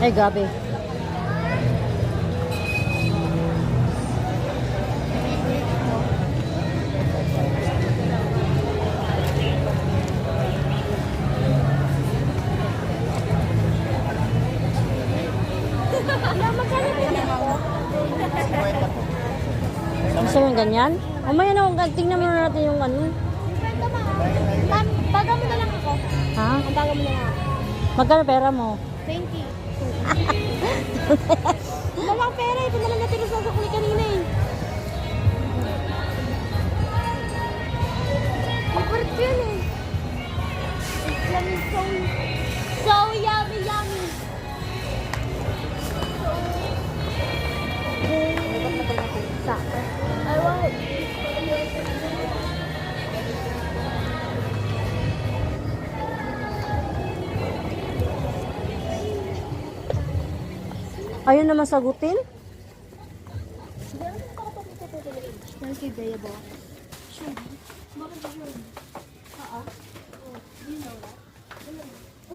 Ay, gabi. Gusto mo yung ganyan? Mamaya na, tingnan mo natin yung ano. Baga mo na lang ako. Ha? Ang baga mo na lang ako. Magkano pera mo? 20. Walang pera. Ito na lang natira sa sukli kanina eh. Favorite ko yun eh. It's yummy, so yummy, yummy. Sakto. I want. Ayaw naman sagutin? Nanti daya ba? Sure. Bakit ba sure? Oo. You know that.